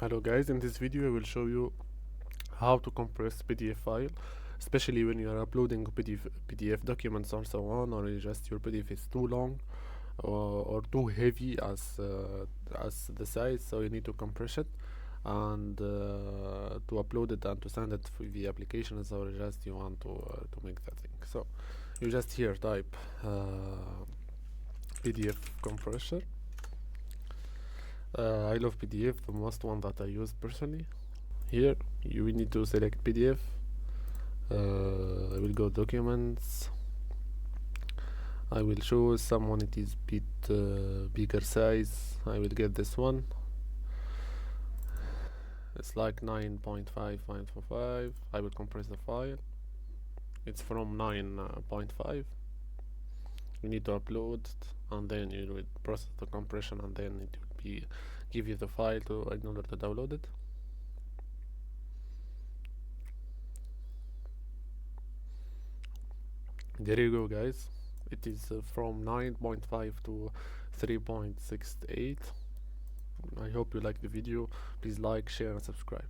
Hello guys, in this video I will show you how to compress PDF file, especially when you are uploading PDF documents or so on, or just your PDF is too long or too heavy as the size, so you need to compress it and to upload it and to send it for the applications, or just you want to make that thing. So you just here type PDF compressor. I love PDF, the most one that I use personally. Here you will need to select PDF. I will go documents. I will choose someone it is bit bigger size. I will get this one. It's like 9.5, 9.5. I will compress the file. It's from 9.5. You need to upload it, and then you will process the compression, and then it will be give you the file in order to download it. There you go, guys. It is from 9.5 to 3.68. I hope you like the video. Please like, share and subscribe.